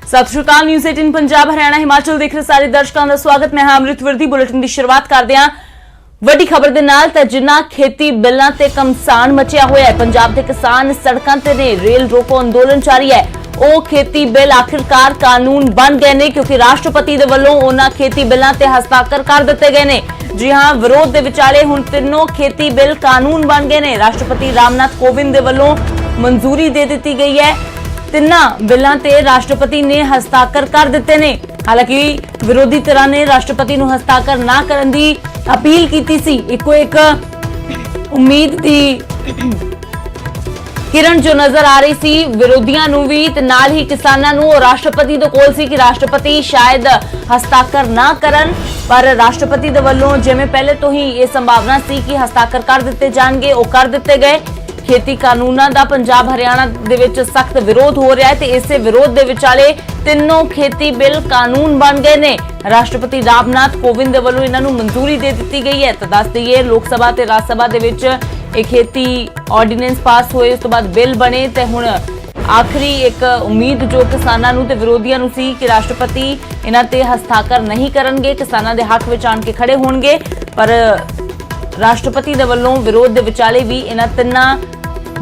सत श्री अकाल। न्यूज़ 18 पंजाब हरियाणा हिमाचल देख रहे सारे दर्शकों का स्वागत। मैं हां अमृत वर्दी। बुलेटिन की शुरुआत करते हैं ਵੱਡੀ खबर ਦੇ ਨਾਲ। ਤਾਂ ਜਿਨ੍ਹਾਂ खेती बिलों ਤੇ ਕਮਸਾਨ ਮਚਿਆ ਹੋਇਆ ਹੈ, पंजाब के किसान सड़कों ਤੇ ਨੇ। रेल रोको अंदोलन जारी है। ਉਹ खेती बिल आखिरकार कानून बन गए ने, क्योंकि राष्ट्रपति ਦੇ ਵੱਲੋਂ ਉਹਨਾਂ खेती बिलों ਤੇ हस्ताक्षर कर दिए गए ने। जी हां, विरोध ਦੇ ਵਿਚਾਲੇ ਹੁਣ ਤਿੰਨੋਂ खेती बिल कानून बन गए ने। राष्ट्रपति रामनाथ कोविंद ਦੇ ਵੱਲੋਂ मंजूरी दे दी गई है। तिन्ना बिलों ते राष्ट्रपति ने हस्ताक्षर कर दिते ने। हालांकि विरोधी धिरां ने राष्ट्रपति नूं हस्ताक्षर ना करन दी अपील की सी। इको एक उम्मीद दी किरण जो नजर आ रही सी विरोधियों नूं भी ते नाल ही किसानां नूं। राष्ट्रपति दे कोल सी कि राष्ट्रपति शायद हस्ताक्षर ना करन, पर राष्ट्रपति दे वल्लों जिवें पहले तो ही ये संभावना सी कि हस्ताक्षर कर दिते जाणगे, वो कर दिते गए। खेती कानूनां दा पंजाब हरियाणा दे विच सख्त विरोध हो रहा है ते इसे विरोध दे विचाले तिन्नों खेती बिल कानून बन गए ने। राष्ट्रपति रामनाथ कोविंद दे वल्लों इन्हां नूं मंजूरी दे दित्ती गई है। तो दस दईए लोक सभा ते राज सभा दे विच एक खेती ऑर्डीनेंस पास होए, उस तो बाद बिल बने ते हुण आखिरी एक उम्मीद जो किसानां नूं ते विरोधियां नूं सी कि राष्ट्रपति इन्हां ते हस्ताक्षर नहीं करनगे, किसानां दे हक विच आण के खड़े होणगे। पर राष्ट्रपति दे वल्लों विरोध दे विचाले भी इन्हां तिन्नां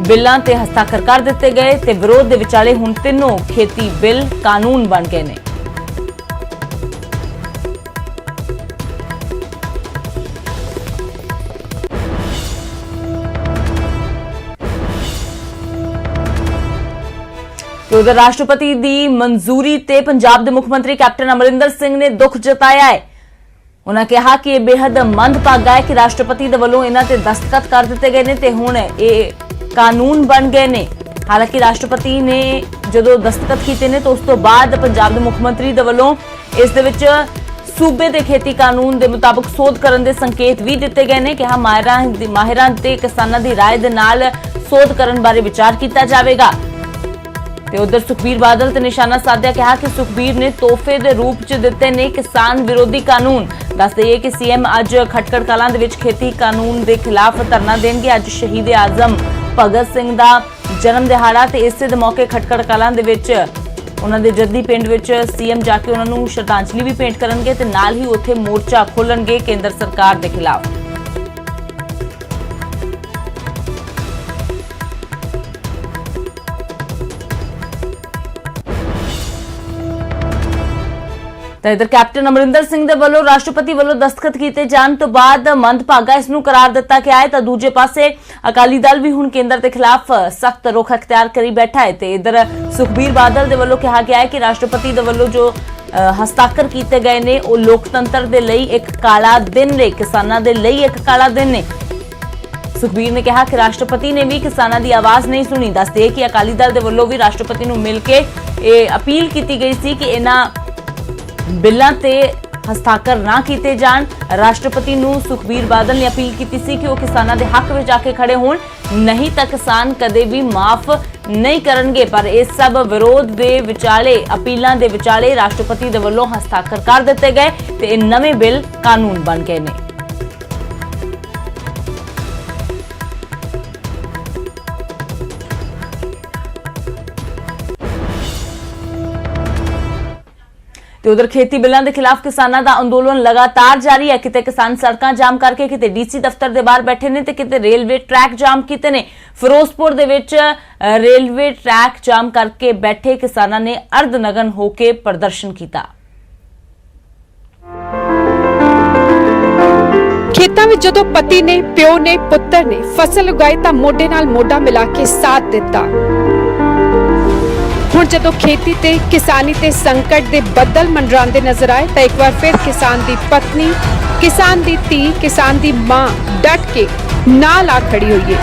बिलों ते हस्ताक्षर कर दिते गए ते विरोध दे विचाले हुण तिन्नों खेती बिल कानून बन गए ने। तो उधर राष्ट्रपति दी मंजूरी ते पंजाब दे मुख्यमंत्री कैप्टन अमरिंदर सिंह ने दुख जताया है। उन्होंने कहा कि यह बेहद मंदभागा है कि राष्ट्रपति दे वल्लों इन्हां ते दस्तखत कर दिते गए ने ते हुण ये कानून बन गए ने। हालांकि राष्ट्रपति ने जो दस्तखत किए ने तो उस तो बाद पंजाब के मुख्यमंत्री दे वल्लों इस दे विच सूबे के खेती कानून के मुताबिक सोध करने के संकेत भी दिते गए ने। कहा माहिरां ते किसानां दी राय दे नाल सोध करन बारे विचार किया जाएगा। ते उधर सुखबीर बादल ते निशाना साधिया कहा कि सुखबीर ने तोहफे के रूप च दिते ने किसान विरोधी कानून। दस दईए कि सीएम अज खटकड़ कलां दे विच खेती कानून के खिलाफ धरना देणगे। अज शहीद आजम भगत सिंह का जन्म दिहाड़ा ते इसे दे मौके खटकड़ कलां दे विच उन्हां दे जद्दी पिंड विच सीएम जाके उन्हां नूं श्रद्धांजलि भी भेंट करनगे ते नाल ही उत्थे मोर्चा खोलणगे केंद्र सरकार के खिलाफ। तो इधर कैप्टन अमरिंदर सिंह दे वल्लों राष्ट्रपति वल्लों दस्तखत किए जाने तो बाद मंदभागा इसनूं करार दिता गया है। तो दूजे पासे अकाली दल भी हुण केंद्र के खिलाफ सख्त रुख अख्तियार करी बैठा है। तो इधर सुखबीर बादल दे वल्लों कहा गया है कि राष्ट्रपति दे वल्लों जो हस्ताक्षर किए गए ने वो लोकतंत्र दे लई एक काला दिन ने, किसानां दे लई एक काला दिन ने। सुखबीर ने कहा कि राष्ट्रपति ने भी किसानां दी आवाज नहीं सुनी। दस दे कि अकाली दल दे वल्लों भी राष्ट्रपति नूं मिल के अपील की गई सी कि इन्हां बिलों ते हस्ताक्षर ना किए जान। राष्ट्रपति नूं सुखबीर बादल ने अपील की सी कि वो किसानां दे हक में जाके खड़े होण, नहीं तो किसान कदे भी माफ नहीं करनगे। पर इस सब विरोध दे विचाले अपीलों दे विचाले राष्ट्रपति दे वल्लों हस्ताक्षर कर दिते गए ते नवे बिल कानून बन गए ने। तो उधर खेती बिलों के खिलाफ किसानों का अंदोलन लगातार जारी है। किते किसान सड़कां जाम करके किते डीसी दफ्तर के बाहर बैठे ने ते किते रेलवे ट्रैक जाम किते ने। फिरोजपुर दे विच रेलवे ट्रैक जाम करके बैठे किसानों ने अर्धनग्न होकर प्रदर्शन किया। खेतां विच जदों पति ने, प्यो ने, पुत्र ने फसल उगाई तां मोढे नाल मोढा मिला के साथ दिता। हुण जदों खेती ते किसानी ते संकट दे बदल मंडरांदे नजर आए तां एक बार फिर किसान दी पत्नी, किसान दी धी, किसान दी मां डट के नाल आ खड़ी हुई है।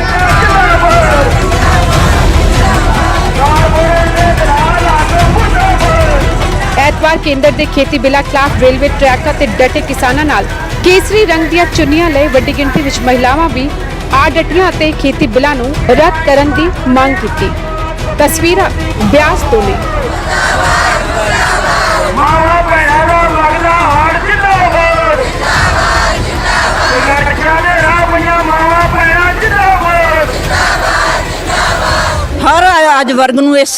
ऐतवार केंद्र दे खेती बिलां खिलाफ रेलवे ट्रैकां ते डटे किसानां नाल केसरी रंग दीआं चुन्नियां लए वड्डी गिणती विच महिलावां भी आ डटियां ते खेती बिलां नूं रद्द करन दी मंग कीती। तस्वीरां ब्यास तो ने। हर आज वर्ग नूं इस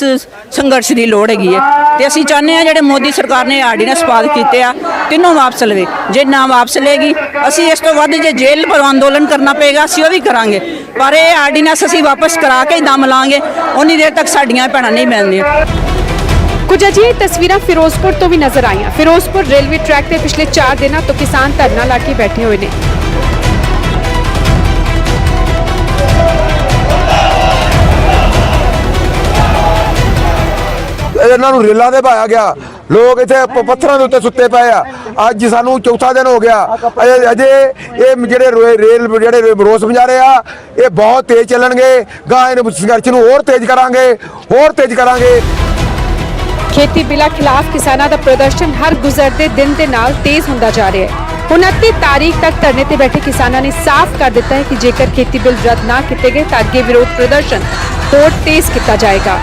ਸੰਘਰਸ਼ ਦੀ ਲੋੜ ਹੈਗੀ ਹੈ ਤੇ ਅਸੀਂ ਚਾਹੁੰਦੇ ਆ ਜਿਹੜੇ ਮੋਦੀ ਸਰਕਾਰ ਨੇ ਆਰਡੀਨੈਂਸ ਪਾਸ ਕੀਤੇ ਆ ਤਿੰਨੋਂ ਵਾਪਸ ਲਵੇ। ਜੇ ਨਾ ਵਾਪਸ ਲਏਗੀ ਅਸੀਂ ਇਸ ਤੋਂ ਵੱਧ ਜੇ ਜੇਲ੍ਹ ਪਰ ਅੰਦੋਲਨ ਕਰਨਾ ਪਏਗਾ ਅਸੀਂ ਉਹ ਵੀ ਕਰਾਂਗੇ, ਪਰ ਇਹ ਆਰਡੀਨੈਂਸ ਅਸੀਂ ਵਾਪਸ ਕਰਾ ਕੇ ਹੀ ਦਮ ਲਾਂਗੇ। ਉਨੀ ਦੇਰ ਤੱਕ ਸਾਡੀਆਂ ਭੈਣਾਂ ਨਹੀਂ ਮਿਲਣੀਆਂ। ਕੁਝ ਅਜਿਹੀਆਂ ਤਸਵੀਰਾਂ ਫਿਰੋਜ਼ਪੁਰ ਤੋਂ ਵੀ ਨਜ਼ਰ ਆਈਆਂ। ਫਿਰੋਜ਼ਪੁਰ ਰੇਲਵੇ ਟਰੈਕ ਤੇ ਪਿਛਲੇ 4 ਦਿਨਾਂ ਤੋਂ ਕਿਸਾਨ ਧਰਨਾ ਲਾ ਕੇ ਬੈਠੇ ਹੋਏ ਨੇ। ਇਹਨਾਂ ਨੂੰ ਰੇਲਾਂ ਤੇ ਪਾਇਆ ਗਿਆ, ਲੋਕ ਇੱਥੇ ਪੱਥਰਾਂ ਦੇ ਉੱਤੇ ਸੁੱਤੇ ਪਏ ਆ। ਅੱਜ ਸਾਨੂੰ ਚੌਥਾ ਦਿਨ ਹੋ ਗਿਆ, ਅਜੇ ਇਹ ਜਿਹੜੇ ਰੇਲ ਜਿਹੜੇ ਰੋਸ ਮੁਜ਼ਾਹਰੇ ਆ ਇਹ ਬਹੁਤ ਤੇਜ਼ ਚੱਲਣਗੇ। ਗਾਂ ਇਹਨਾਂ ਸੰਘਰਸ਼ ਨੂੰ ਹੋਰ ਤੇਜ਼ ਕਰਾਂਗੇ। ਖੇਤੀ ਬਿੱਲਾਂ ਖਿਲਾਫ ਕਿਸਾਨਾਂ ਦਾ ਪ੍ਰਦਰਸ਼ਨ ਹਰ ਗੁਜ਼ਰਦੇ ਦਿਨ ਦੇ ਨਾਲ ਤੇਜ਼ ਹੁੰਦਾ ਜਾ ਰਿਹਾ ਹੈ। 29 ਤਾਰੀਖ ਤੱਕ ਧਰਨੇ ਤੇ ਬੈਠੇ ਕਿਸਾਨਾਂ ਨੇ ਸਾਫ਼ ਕਰ ਦਿੱਤਾ ਹੈ ਕਿ ਜੇਕਰ ਖੇਤੀ ਬਿੱਲ ਰੱਦ ਨਾ ਕੀਤੇ ਗਏ ਤਾਂ ਅੱਗੇ ਵਿਰੋਧ ਪ੍ਰਦਰਸ਼ਨ ਹੋਰ ਤੇਜ਼ ਕੀਤਾ ਜਾਏਗਾ।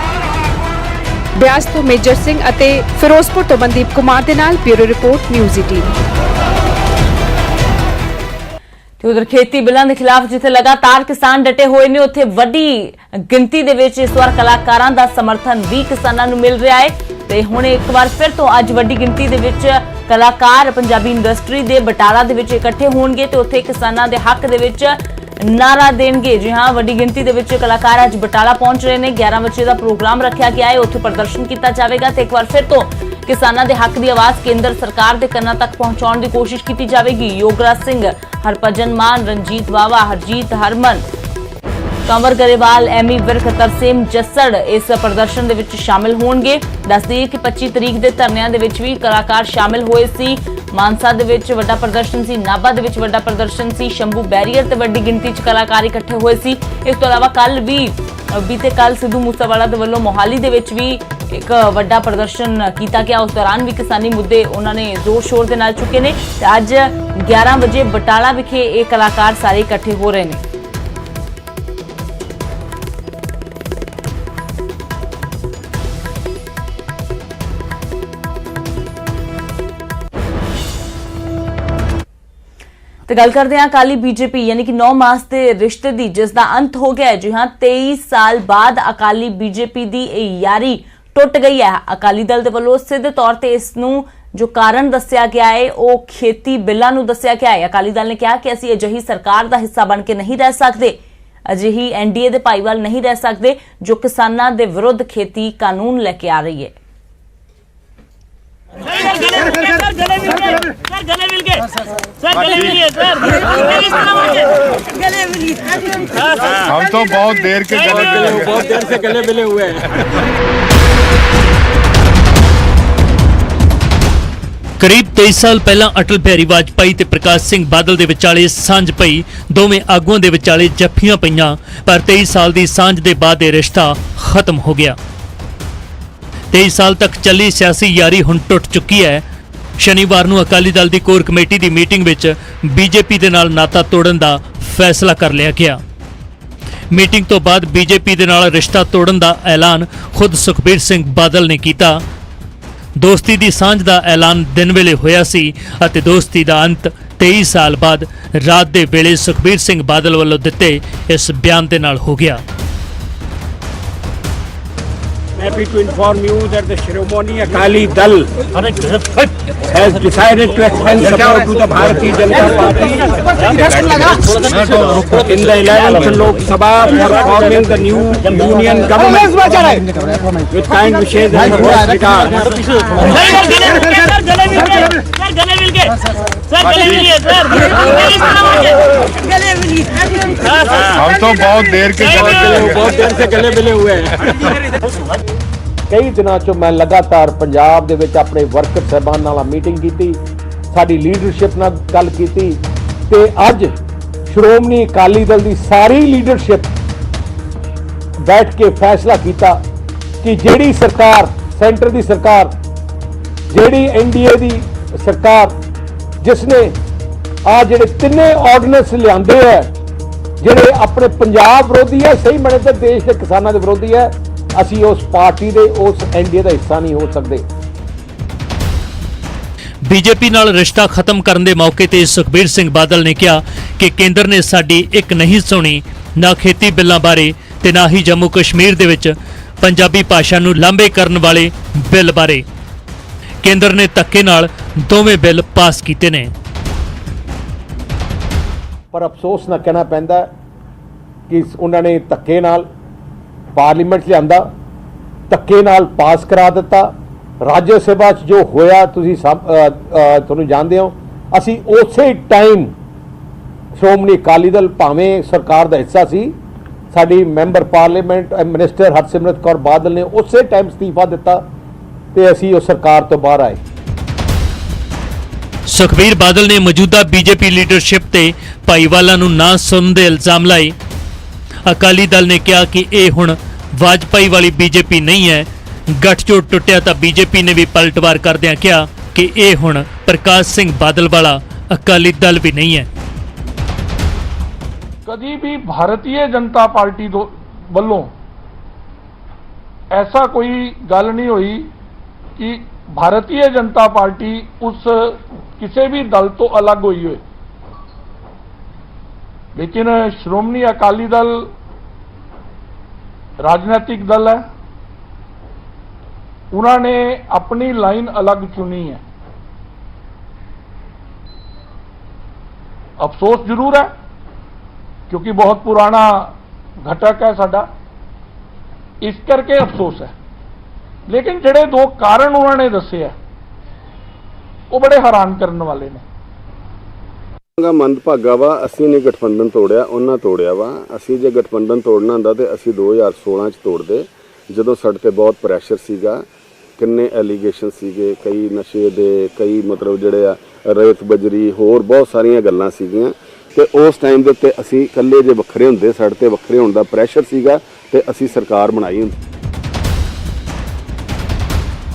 ਬਿਆਸ ਤੋਂ ਮੇਜਰ ਸਿੰਘ ਅਤੇ ਫਿਰੋਜ਼ਪੁਰ ਤੋਂ ਮਨਦੀਪ ਕੁਮਾਰ ਦੇ ਨਾਲ ਬਿਊਰੋ ਰਿਪੋਰਟ ਨਿਊਜ਼ 18। ਤੇ ਉਧਰ ਖੇਤੀ ਬਿੱਲਾਂ ਦੇ ਖਿਲਾਫ ਜਿੱਥੇ ਲਗਾਤਾਰ ਕਿਸਾਨ ਡਟੇ ਹੋਏ ਨੇ, ਉੱਥੇ ਵੱਡੀ ਗਿਣਤੀ ਦੇ ਵਿੱਚ ਇਸ ਵਾਰ ਕਲਾਕਾਰਾਂ ਦਾ ਸਮਰਥਨ ਵੀ ਕਿਸਾਨਾਂ ਨੂੰ ਮਿਲ ਰਿਹਾ ਹੈ। ਤੇ ਹੁਣ ਇੱਕ ਵਾਰ ਫਿਰ ਤੋਂ ਅੱਜ ਵੱਡੀ ਗਿਣਤੀ ਦੇ ਵਿੱਚ ਕਲਾਕਾਰ ਪੰਜਾਬੀ ਇੰਡਸਟਰੀ ਦੇ ਬਟਾਲਾ ਦੇ ਵਿੱਚ ਇਕੱਠੇ ਹੋਣਗੇ ਤੇ ਉੱਥੇ ਕਿਸਾਨਾਂ ਦੇ ਹੱਕ ਦੇ ਵਿੱਚ ਨਾਰਾ ਦੇਣਗੇ। ਜੀ ਹਾਂ, ਵੱਡੀ ਗਿਣਤੀ ਦੇ ਵਿੱਚ ਕਲਾਕਾਰ ਅੱਜ ਬਟਾਲਾ ਪਹੁੰਚ ਰਹੇ ਨੇ। 11 ਵਜੇ ਦਾ ਪ੍ਰੋਗਰਾਮ ਰੱਖਿਆ ਗਿਆ ਹੈ, ਉੱਥੇ ਪ੍ਰਦਰਸ਼ਨ ਕੀਤਾ ਜਾਵੇਗਾ ਤੇ ਇੱਕ ਵਾਰ ਫਿਰ ਤੋਂ ਕਿਸਾਨਾਂ ਦੇ ਹੱਕ ਦੀ ਆਵਾਜ਼ ਕੇਂਦਰ ਸਰਕਾਰ ਦੇ ਕੰਨਾਂ ਤੱਕ ਪਹੁੰਚਾਉਣ ਦੀ ਕੋਸ਼ਿਸ਼ ਕੀਤੀ ਜਾਵੇਗੀ। ਯੋਗਰਾਜ ਸਿੰਘ, ਹਰਭਜਨ ਮਾਨ, ਰਣਜੀਤ ਬਾਵਾ, ਹਰਜੀਤ ਹਰਮਨ, ਕੰਵਰ ਗਰੇਵਾਲ, ਐਮੀ ਵਿਰਕ, ਤਰਸੇਮ ਜੱਸੜ ਇਸ ਪ੍ਰਦਰਸ਼ਨ ਦੇ ਵਿੱਚ ਸ਼ਾਮਿਲ ਹੋਣਗੇ। ਦੱਸ ਦਈਏ ਕਿ 25 ਤਰੀਕ ਦੇ ਧਰਨਿਆਂ ਦੇ ਵਿੱਚ ਵੀ ਕਲਾਕਾਰ ਸ਼ਾਮਿਲ ਹੋਏ ਸੀ। ਮਾਨਸਾ ਦੇ ਵਿੱਚ ਵੱਡਾ ਪ੍ਰਦਰਸ਼ਨ ਸੀ, ਨਾਭਾ ਦੇ ਵਿੱਚ ਵੱਡਾ ਪ੍ਰਦਰਸ਼ਨ ਸੀ, ਸ਼ੰਭੂ ਬੈਰੀਅਰ ਤੇ ਵੱਡੀ ਗਿਣਤੀ 'ਚ ਕਲਾਕਾਰ ਇਕੱਠੇ ਹੋਏ ਸੀ। ਇਸ ਤੋਂ ਇਲਾਵਾ ਬੀਤੇ ਕੱਲ ਸਿੱਧੂ ਮੂਸੇਵਾਲਾ ਦੇ ਵੱਲੋਂ ਮੋਹਾਲੀ ਦੇ ਵਿੱਚ ਵੀ ਇੱਕ ਵੱਡਾ ਪ੍ਰਦਰਸ਼ਨ ਕੀਤਾ ਗਿਆ। ਉਸ ਦੌਰਾਨ ਵੀ ਕਿਸਾਨੀ ਮੁੱਦੇ ਉਹਨਾਂ ਨੇ ਜ਼ੋਰ ਸ਼ੋਰ ਦੇ ਨਾਲ ਚੁੱਕੇ ਨੇ ਤੇ ਅੱਜ 11 ਵਜੇ ਬਟਾਲਾ ਵਿਖੇ ਇਹ ਕਲਾਕਾਰ ਸਾਰੇ ਇਕੱਠੇ ਹੋ ਰਹੇ ਨੇ। ਤੇ ਗੱਲ ਕਰਦੇ ਹਾਂ ਅਕਾਲੀ ਬੀਜੇਪੀ ਯਾਨੀ ਕਿ 9 ਮਾਸ ਦੇ ਰਿਸ਼ਤੇ ਦੀ, ਜਿਸ ਦਾ ਅੰਤ ਹੋ ਗਿਆ ਹੈ। ਜੀ ਹਾਂ, 23 ਸਾਲ ਬਾਅਦ ਅਕਾਲੀ ਬੀਜੇਪੀ ਦੀ ਇਹ ਯਾਰੀ ਟੁੱਟ ਗਈ ਹੈ। ਅਕਾਲੀ ਦਲ ਦੇ ਵੱਲੋਂ ਸਿੱਧੇ ਤੌਰ ਤੇ ਇਸ ਨੂੰ ਜੋ ਕਾਰਨ ਦੱਸਿਆ ਗਿਆ ਹੈ ਉਹ ਖੇਤੀ ਬਿੱਲਾਂ ਨੂੰ ਦੱਸਿਆ ਗਿਆ ਹੈ। ਅਕਾਲੀ ਦਲ ਨੇ ਕਿਹਾ ਕਿ ਅਸੀਂ ਅਜਿਹੀ ਸਰਕਾਰ ਦਾ ਹਿੱਸਾ ਬਣ ਕੇ ਨਹੀਂ ਰਹਿ ਸਕਦੇ, ਅਜਿਹੀ ਐਨਡੀਏ ਦੇ ਭਾਈਵਾਲ ਨਹੀਂ ਰਹਿ ਸਕਦੇ ਜੋ ਕਿਸਾਨਾਂ ਦੇ ਵਿਰੁੱਧ ਖੇਤੀ ਕਾਨੂੰਨ ਲੈ ਕੇ ਆ ਰਹੀ ਹੈ। हम तो बहुत देर से गले मिले हुए हैं। ਕਰੀਬ 23 ਸਾਲ ਪਹਿਲਾਂ ਅਟਲ ਬਿਹਾਰੀ ਵਾਜਪਾਈ ਤੇ ਪ੍ਰਕਾਸ਼ ਸਿੰਘ ਬਾਦਲ ਦੇ ਵਿਚਾਲੇ ਸਾਂਝ ਪਈ। ਦੋਵੇਂ ਆਗੂਆਂ ਦੇ ਵਿਚਾਲੇ ਜੱਫੀਆਂ ਪਈਆਂ, ਪਰ 23 ਸਾਲ ਦੀ ਸਾਂਝ ਦੇ ਬਾਅਦ ਇਹ ਰਿਸ਼ਤਾ ਖਤਮ ਹੋ ਗਿਆ। 23 ਸਾਲ ਤੱਕ ਚੱਲੀ ਸਿਆਸੀ ਯਾਰੀ ਹੁਣ ਟੁੱਟ ਚੁੱਕੀ ਹੈ। ਸ਼ਨੀਵਾਰ ਨੂੰ ਅਕਾਲੀ ਦਲ ਦੀ ਕੋਰ ਕਮੇਟੀ ਦੀ ਮੀਟਿੰਗ ਵਿੱਚ ਬੀਜੇਪੀ ਦੇ ਨਾਲ ਨਾਤਾ ਤੋੜਨ ਦਾ ਫੈਸਲਾ ਕਰ ਲਿਆ ਗਿਆ। ਮੀਟਿੰਗ ਤੋਂ ਬਾਅਦ ਬੀਜੇਪੀ ਦੇ ਨਾਲ ਰਿਸ਼ਤਾ ਤੋੜਨ ਦਾ ਐਲਾਨ ਖੁਦ ਸੁਖਬੀਰ ਸਿੰਘ ਬਾਦਲ ਨੇ ਕੀਤਾ। ਦੋਸਤੀ ਦੀ ਸਾਂਝ ਦਾ ਐਲਾਨ ਦਿਨ ਵੇਲੇ ਹੋਇਆ ਸੀ ਅਤੇ ਦੋਸਤੀ ਦਾ ਅੰਤ 23 ਸਾਲ ਬਾਅਦ ਰਾਤ ਦੇ ਵੇਲੇ ਸੁਖਬੀਰ ਸਿੰਘ ਬਾਦਲ ਵੱਲੋਂ ਦਿੱਤੇ ਇਸ ਬਿਆਨ ਦੇ ਨਾਲ ਹੋ ਗਿਆ। Happy to inform you that the Shiromani Akali Dal has decided to extend support to the Bharatiya Janata Party in the 11th Lok Sabha for forming the new union government with kind wishes and most regard. हम तो बहुत देर से गले मिले हुए हैं। ਕਈ ਦਿਨਾਂ ਚੋਂ ਮੈਂ ਲਗਾਤਾਰ ਪੰਜਾਬ ਦੇ ਵਿੱਚ ਆਪਣੇ ਵਰਕਰ ਸਾਹਿਬਾਨ ਨਾਲ ਮੀਟਿੰਗ ਕੀਤੀ, ਸਾਡੀ ਲੀਡਰਸ਼ਿਪ ਨਾਲ ਗੱਲ ਕੀਤੀ ਤੇ ਅੱਜ ਸ਼੍ਰੋਮਣੀ ਅਕਾਲੀ ਦਲ ਦੀ ਸਾਰੀ ਲੀਡਰਸ਼ਿਪ ਬੈਠ ਕੇ ਫੈਸਲਾ ਕੀਤਾ ਕਿ ਜਿਹੜੀ ਸਰਕਾਰ ਸੈਂਟਰ ਦੀ ਸਰਕਾਰ, ਜਿਹੜੀ ਐਨਡੀਏ ਦੀ ਸਰਕਾਰ ਜਿਸ ਨੇ ਆ ਜਿਹੜੇ ਤਿੰਨੇ ਆਰਡੀਨੈਂਸ ਲਿਆਂਦੇ ਹੈ ਜਿਹੜੇ ਆਪਣੇ ਪੰਜਾਬ ਵਿਰੋਧੀ ਹੈ, ਸਹੀ ਮਣੇ ਤੇ ਦੇਸ਼ ਦੇ ਕਿਸਾਨਾਂ ਦੇ ਵਿਰੋਧੀ ਹੈ, ਅਸੀਂ ਉਸ ਪਾਰਟੀ ਦੇ ਉਸ ਐਨਡੀਏ ਦਾ ਹਿੱਸਾ ਨਹੀਂ ਹੋ ਸਕਦੇ। ਬੀਜੇਪੀ ਨਾਲ ਰਿਸ਼ਤਾ ਖਤਮ ਕਰਨ ਦੇ ਮੌਕੇ ਤੇ ਸੁਖਬੀਰ ਸਿੰਘ ਬਾਦਲ ਨੇ ਕਿਹਾ ਕਿ ਕੇਂਦਰ ਨੇ ਸਾਡੀ ਇੱਕ ਨਹੀਂ ਸੁਣੀ, ਨਾ ਖੇਤੀ ਬਿੱਲਾਂ ਬਾਰੇ ਤੇ ਨਾ ਹੀ ਜੰਮੂ ਕਸ਼ਮੀਰ ਦੇ ਵਿੱਚ ਪੰਜਾਬੀ ਭਾਸ਼ਾ ਨੂੰ ਲਾਂਭੇ ਕਰਨ ਵਾਲੇ ਬਿੱਲ ਬਾਰੇ। ਕੇਂਦਰ ਨੇ ਧੱਕੇ ਨਾਲ ਦੋਵੇਂ ਬਿੱਲ ਪਾਸ ਕੀਤੇ ਨੇ। ਪਰ ਅਫਸੋਸ ਨਾ ਕਹਿਣਾ ਪੈਂਦਾ ਕਿ ਉਹਨਾਂ ਨੇ ਧੱਕੇ ਨਾਲ ਪਾਰਲੀਮੈਂਟ ਲਿਆਂਦਾ, ਧੱਕੇ ਨਾਲ ਪਾਸ ਕਰਾ ਦਿੱਤਾ। ਰਾਜ ਸਭਾ 'ਚ ਜੋ ਹੋਇਆ ਤੁਸੀਂ ਸਭ ਤੁਹਾਨੂੰ ਜਾਣਦੇ ਹੋ। ਅਸੀਂ ਉਸੇ ਟਾਈਮ ਸ਼੍ਰੋਮਣੀ ਅਕਾਲੀ ਦਲ ਭਾਵੇਂ ਸਰਕਾਰ ਦਾ ਹਿੱਸਾ ਸੀ, ਸਾਡੀ member parliament minister Harsimrat Kaur Badal ਨੇ ਉਸੇ ਟਾਈਮ ਅਸਤੀਫਾ ਦਿੱਤਾ ਤੇ ਅਸੀਂ ਉਹ ਸਰਕਾਰ ਤੋਂ ਬਾਹਰ ਆਏ। ਸੁਖਬੀਰ ਬਾਦਲ ਨੇ ਮੌਜੂਦਾ ਬੀਜੇਪੀ ਲੀਡਰਸ਼ਿਪ ਤੇ ਭਾਈਵਾਲਾਂ ਨੂੰ ਨਾ ਸੁਣਨ ਦੇ ਇਲਜ਼ਾਮ ਲਾਏ। ਅਕਾਲੀ ਦਲ ਨੇ ਕਿਹਾ ਕਿ ਇਹ ਹੁਣ ਵਾਜਪਾਈ ਵਾਲੀ ਬੀਜੇਪੀ ਨਹੀਂ ਹੈ। ਗੱਠਜੋੜ ਟੁੱਟਿਆ ਤਾਂ ਬੀਜੇਪੀ ਨੇ ਵੀ ਪਲਟਵਾਰ ਕਰਦਿਆਂ ਕਿਹਾ ਕਿ ਇਹ ਹੁਣ ਪ੍ਰਕਾਸ਼ ਸਿੰਘ ਬਾਦਲ ਵਾਲਾ ਅਕਾਲੀ ਦਲ ਵੀ ਨਹੀਂ ਹੈ। कभी भी भारतीय जनता पार्टी ਵੱਲੋਂ ऐसा कोई गल नहीं हुई कि भारतीय जनता पार्टी उस किसी भी दल तो अलग हुई हो, लेकिन श्रोमणी अकाली दल राजनीतिक दल है, उन्होंने अपनी लाइन अलग चुनी है। अफसोस जरूर है क्योंकि बहुत पुराना घटक है साडा, इस करके अफसोस है। लेकिन जिहड़े दो कारण उन्होंने दसे है वो बड़े हैरान करने वाले ने। ਮੰਦਭਾਗਾ ਵਾ, ਅਸੀਂ ਨੇ ਗਠਬੰਧਨ ਤੋੜਿਆ, ਉਹਨਾਂ ਤੋੜਿਆ ਵਾ। ਅਸੀਂ ਜੇ ਗਠਬੰਧਨ ਤੋੜਨਾ ਹੁੰਦਾ ਤੇ ਅਸੀਂ 2016 ਚ ਤੋੜਦੇ, ਜਦੋਂ ਸਾਡੇ ਤੇ ਬਹੁਤ ਪ੍ਰੈਸ਼ਰ ਸੀਗਾ, ਕਿੰਨੇ ਐਲੀਗੇਸ਼ਨ ਸੀਗੇ, ਕਈ ਨਸ਼ੇ ਦੇ, ਕਈ ਮਤਲਬ ਜਿਹੜੇ ਆ ਰੇਤ ਬਜਰੀ, ਹੋਰ ਬਹੁਤ ਸਾਰੀਆਂ ਗੱਲਾਂ ਸੀਗੀਆਂ। ਤੇ ਉਸ ਟਾਈਮ ਦੇ ਉੱਤੇ ਅਸੀਂ ਇਕੱਲੇ ਜੇ ਵੱਖਰੇ ਹੁੰਦੇ, ਸਾਡੇ ਤੇ ਵੱਖਰੇ ਹੋਣ ਦਾ ਪ੍ਰੈਸ਼ਰ ਸੀਗਾ ਤੇ ਅਸੀਂ ਸਰਕਾਰ ਬਣਾਈ ਹੁੰਦੀ।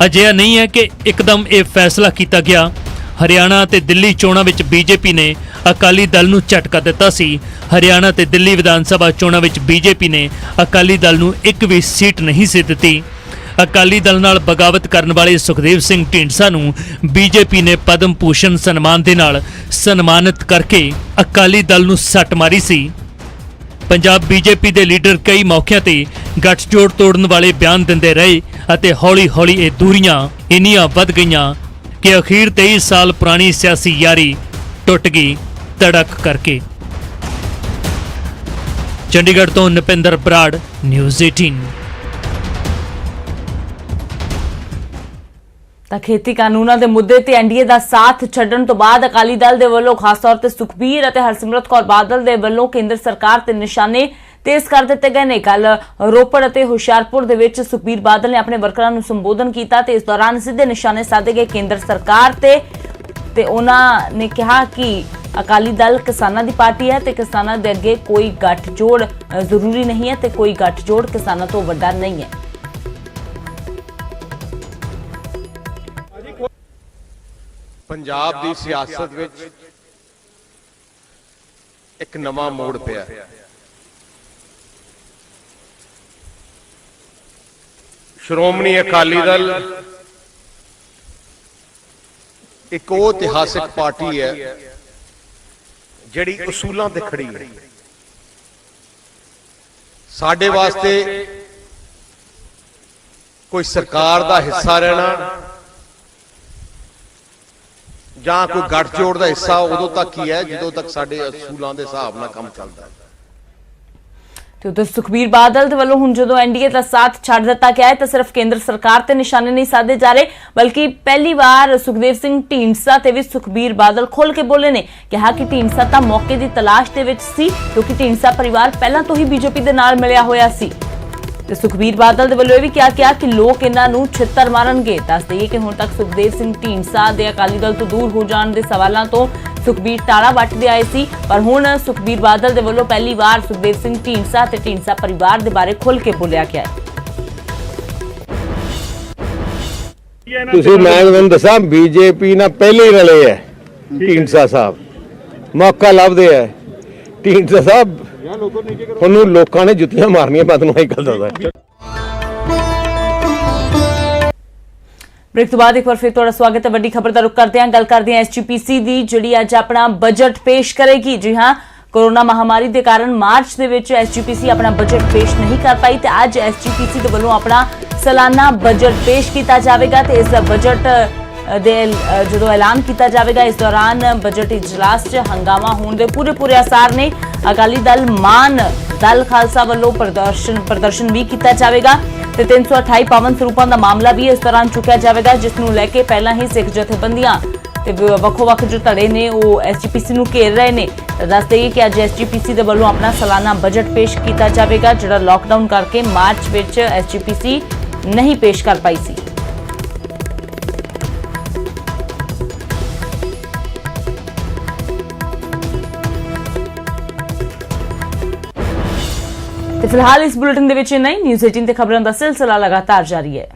ਅਜਿਹਾ ਨਹੀਂ ਹੈ ਕਿ ਇੱਕਦਮ ਇਹ ਫੈਸਲਾ ਕੀਤਾ ਗਿਆ। ਹਰਿਆਣਾ ਤੇ ਦਿੱਲੀ ਚੋਣਾਂ ਵਿੱਚ ਬੀਜੇਪੀ ਨੇ ਅਕਾਲੀ ਦਲ ਨੂੰ ਝਟਕਾ ਦਿੱਤਾ ਸੀ। ਹਰਿਆਣਾ ਤੇ ਦਿੱਲੀ ਵਿਧਾਨ ਸਭਾ ਚੋਣਾਂ ਵਿੱਚ ਬੀਜੇਪੀ ਨੇ ਅਕਾਲੀ ਦਲ ਨੂੰ ਇੱਕ ਵੀ ਸੀਟ ਨਹੀਂ ਸੀ ਦਿੱਤੀ। ਅਕਾਲੀ ਦਲ ਨਾਲ ਬਗਾਵਤ ਕਰਨ ਵਾਲੇ ਸੁਖਦੇਵ ਸਿੰਘ ਢੀਂਡਸਾ ਨੂੰ ਬੀਜੇਪੀ ਨੇ ਪਦਮ ਭੂਸ਼ਣ ਸਨਮਾਨ ਦੇ ਨਾਲ ਸਨਮਾਨਿਤ ਕਰਕੇ ਅਕਾਲੀ ਦਲ ਨੂੰ ਸੱਟ ਮਾਰੀ ਸੀ। ਪੰਜਾਬ ਬੀਜੇਪੀ ਦੇ ਲੀਡਰ ਕਈ ਮੌਕਿਆਂ ਤੇ ਗੱਠਜੋੜ ਤੋੜਨ ਵਾਲੇ ਬਿਆਨ ਦਿੰਦੇ ਰਹੇ ਅਤੇ ਹੌਲੀ-ਹੌਲੀ ਇਹ ਦੂਰੀਆਂ ਇੰਨੀਆਂ ਵੱਧ ਗਈਆਂ ਕਿ ਅਖੀਰ 23 ਸਾਲ ਪੁਰਾਣੀ ਸਿਆਸੀ ਯਾਰੀ ਟੁੱਟ ਗਈ ਧੜਕ ਕਰਕੇ। ਚੰਡੀਗੜ੍ਹ ਤੋਂ ਨਪਿੰਦਰ ਬਰਾੜ, ਨਿਊਜ਼ 18। ਤਾਂ ਖੇਤੀ ਕਾਨੂੰਨਾਂ ਦੇ ਮੁੱਦੇ ਤੇ ਐਨਡੀਏ ਦਾ ਸਾਥ ਛੱਡਣ ਤੋਂ ਬਾਅਦ ਅਕਾਲੀ ਦਲ ਦੇ ਵੱਲੋਂ ਖਾਸ ਤੌਰ ਤੇ ਸੁਖਬੀਰ ਅਤੇ ਹਰਸਿਮਰਤ ਕੌਰ ਬਾਦਲ ਦੇ ਵੱਲੋਂ ਕੇਂਦਰ ਸਰਕਾਰ ਤੇ ਨਿਸ਼ਾਨੇ ਤੇਜ਼ ਕਰ ਦਿੱਤੇ ਗਏ ਨੇ। ਕੱਲ ਰੋਪੜ ਅਤੇ ਹੁਸ਼ਿਆਰਪੁਰ ਦੇ ਵਿੱਚ ਸੁਖਬੀਰ ਬਾਦਲ ਨੇ ਆਪਣੇ ਵਰਕਰਾਂ ਨੂੰ ਸੰਬੋਧਨ ਕੀਤਾ ਤੇ ਇਸ ਦੌਰਾਨ ਸਿੱਧੇ ਨਿਸ਼ਾਨੇ ਸਾਧੇ ਗਏ ਕੇਂਦਰ ਸਰਕਾਰ ਤੇ ਉਹਨਾਂ ਨੇ ਕਿਹਾ ਕਿ ਅਕਾਲੀ ਦਲ ਕਿਸਾਨਾਂ ਦੀ ਪਾਰਟੀ ਹੈ ਤੇ ਕਿਸਾਨਾਂ ਦੇ ਅੱਗੇ ਕੋਈ ਗੱਠਜੋੜ ਜ਼ਰੂਰੀ ਨਹੀਂ ਹੈ ਤੇ ਕੋਈ ਗੱਠਜੋੜ ਕਿਸਾਨਾਂ ਤੋਂ ਵੱਡਾ ਨਹੀਂ ਹੈ। ਪੰਜਾਬ ਦੀ ਸਿਆਸਤ ਵਿੱਚ ਇੱਕ ਨਵਾਂ ਮੋੜ ਪਿਆ। ਸ਼੍ਰੋਮਣੀ ਅਕਾਲੀ ਦਲ ਇੱਕ ਉਹ ਇਤਿਹਾਸਿਕ ਪਾਰਟੀ ਹੈ ਜਿਹੜੀ ਉਸੂਲਾਂ ਤੇ ਖੜੀ ਹੈ। ਸਾਡੇ ਵਾਸਤੇ ਕੋਈ ਸਰਕਾਰ ਦਾ ਹਿੱਸਾ ਰਹਿਣਾ ਜਾਂ ਕੋਈ ਗੱਠਜੋੜ ਦਾ ਹਿੱਸਾ ਉਦੋਂ ਤੱਕ ਹੀ ਹੈ ਜਦੋਂ ਤੱਕ ਸਾਡੇ ਅਸੂਲਾਂ ਦੇ ਹਿਸਾਬ ਨਾਲ ਕੰਮ ਚੱਲਦਾ ਹੈ। ਤੇ ਉਧਰ ਸੁਖਬੀਰ ਬਾਦਲ ਦੇ ਵੱਲੋਂ ਹੁਣ ਜਦੋਂ ਐਨਡੀਏ ਦਾ ਸਾਥ ਛੱਡ ਦਿੱਤਾ ਗਿਆ ਹੈ ਤਾਂ ਸਿਰਫ ਕੇਂਦਰ ਸਰਕਾਰ ਤੇ ਨਿਸ਼ਾਨੇ ਨਹੀਂ ਸਾਧੇ ਜਾ ਰਹੇ, ਬਲਕਿ ਪਹਿਲੀ ਵਾਰ ਸੁਖਦੇਵ ਸਿੰਘ ਢੀਂਡਸਾ ਤੇ ਵੀ ਸੁਖਬੀਰ ਬਾਦਲ ਖੁੱਲ੍ਹ ਕੇ ਬੋਲੇ ਨੇ। ਕਿਹਾ ਕਿ ਢੀਂਡਸਾ ਤਾਂ ਮੌਕੇ ਦੀ ਤਲਾਸ਼ ਦੇ ਵਿੱਚ ਸੀ ਕਿਉਂਕਿ ਢੀਂਡਸਾ ਪਰਿਵਾਰ ਪਹਿਲਾਂ ਤੋਂ ਹੀ ਬੀਜੇਪੀ ਦੇ ਨਾਲ ਮਿਲਿਆ ਹੋਇਆ ਸੀ। ਤੇ ਸੁਖਬੀਰ ਬਾਦਲ ਦੇ ਵੱਲੋਂ ਇਹ ਵੀ ਕਿਹਾ ਕਿ ਲੋਕ ਇਹਨਾਂ ਨੂੰ ਛਿੱਤਰ ਮਾਰਨਗੇ। ਦੱਸ ਦਈਏ ਕਿ ਹੁਣ ਤੱਕ ਸੁਖਦੇਵ ਸਿੰਘ ਢੀਂਡਸਾ ਦੇ ਅਕਾਲੀ ਦਲ ਤੋਂ ਦੂਰ ਹੋ ਜਾਣ ਦੇ ਸਵਾਲਾਂ ਤੋਂ ਸੁਖਬੀਰ ਤਾਲਾ ਵੱਟਦੇ ਆਏ ਸੀ, ਪਰ ਹੁਣ ਸੁਖਬੀਰ ਬਾਦਲ ਦੇ ਵੱਲੋਂ ਪਹਿਲੀ ਵਾਰ ਸੁਖਦੇਵ ਸਿੰਘ ਢੀਂਡਸਾ ਤੇ ਢੀਂਡਸਾ ਪਰਿਵਾਰ ਦੇ ਬਾਰੇ ਖੁੱਲ੍ਹ ਕੇ ਬੋਲਿਆ ਗਿਆ ਹੈ। ਤੁਸੀਂ ਮੈਂ ਤੁਹਾਨੂੰ ਦੱਸਾਂ ਬੀਜੇਪੀ ਨਾਲ ਪਹਿਲੇ ਹੀ ਰਲੇ ਹੈ ਢੀਂਡਸਾ ਸਾਹਿਬ, ਮੌਕਾ ਲੱਭਦੇ ਹੈ ਢੀਂਡਸਾ ਸਾਹਿਬ, ਉਹਨੂੰ ਲੋਕਾਂ ਨੇ ਜੁੱਤੀਆਂ ਮਾਰਨੀਆਂ। ਮੈਂ ਤੁਹਾਨੂੰ ਇਹ ਗੱਲ ਦੱਸਦਾ। ਬ੍ਰੇਕ ਤੋਂ ਬਾਅਦ ਇੱਕ ਵਾਰ ਫਿਰ ਤੁਹਾਡਾ ਸਵਾਗਤ ਹੈ। ਵੱਡੀ ਖਬਰ ਦਾ ਰੁਖ ਕਰਦੇ ਹਾਂ, ਗੱਲ ਕਰਦੇ ਹਾਂ ਐਸਜੀਪੀਸੀ ਦੀ ਜਿਹੜੀ ਅੱਜ ਆਪਣਾ ਬਜਟ ਪੇਸ਼ ਕਰੇਗੀ। ਜੀ ਹਾਂ, ਕੋਰੋਨਾ ਮਹਾਮਾਰੀ ਦੇ ਕਾਰਨ ਮਾਰਚ ਦੇ ਵਿੱਚ ਐਸਜੀਪੀਸੀ ਆਪਣਾ ਬਜਟ ਪੇਸ਼ ਨਹੀਂ ਕਰ ਪਾਈ ਤੇ ਅੱਜ ਐਸਜੀਪੀਸੀ ਦੇ ਵੱਲੋਂ ਆਪਣਾ ਸਾਲਾਨਾ ਬਜਟ ਪੇਸ਼ ਕੀਤਾ ਜਾਵੇਗਾ ਤੇ ਇਸ ਬਜਟ ਦੇ ਜਦੋਂ ਐਲਾਨ ਕੀਤਾ ਜਾਵੇਗਾ ਇਸ ਦੌਰਾਨ ਬਜਟ ਇਜਲਾਸ 'ਚ ਹੰਗਾਮਾ ਹੋਣ ਦੇ ਪੂਰੇ ਆਸਾਰ ਨੇ। ਅਕਾਲੀ ਦਲ ਮਾਨ ਦਲ ਖਾਲਸਾ ਵੱਲੋਂ ਪ੍ਰਦਰਸ਼ਨ ਵੀ ਕੀਤਾ ਜਾਵੇਗਾ ਤੇ 328 ਪਾਵਨ ਸਰੂਪਾਂ ਦਾ ਮਾਮਲਾ ਵੀ ਇਸ ਦੌਰਾਨ ਚੁੱਕਿਆ ਜਾਵੇਗਾ, ਜਿਸ ਨੂੰ ਲੈ ਕੇ ਪਹਿਲਾਂ ਹੀ ਸਿੱਖ ਜਥੇਬੰਦੀਆਂ ਤੇ ਵੱਖੋ-ਵੱਖ ਜੋ ਧੜੇ ਨੇ ਉਹ ਐਸਜੀਪੀਸੀ ਨੂੰ ਘੇਰ ਰਹੇ ਨੇ। ਦੱਸ ਦੇਈਏ ਕਿ ਅੱਜ ਐਸਜੀਪੀਸੀ ਦੇ ਵੱਲੋਂ ਆਪਣਾ ਸਾਲਾਨਾ ਬਜਟ ਪੇਸ਼ ਕੀਤਾ ਜਾਵੇਗਾ, ਜਿਹੜਾ ਲਾਕਡਾਊਨ ਕਰਕੇ ਮਾਰਚ ਵਿੱਚ ਐਸਜੀਪੀਸੀ ਨਹੀਂ ਪੇਸ਼ ਕਰ ਪਾਈ ਸੀ। ਤੇ ਫਿਲਹਾਲ ਇਸ ਬੁਲੇਟਿਨ ਦੇ ਵਿੱਚ ਨਹੀਂ, ਨਿਊਜ਼ 18 ਤੇ ਖਬਰਾਂ ਦਾ ਸਿਲਸਿਲਾ ਲਗਾਤਾਰ ਜਾਰੀ ਹੈ।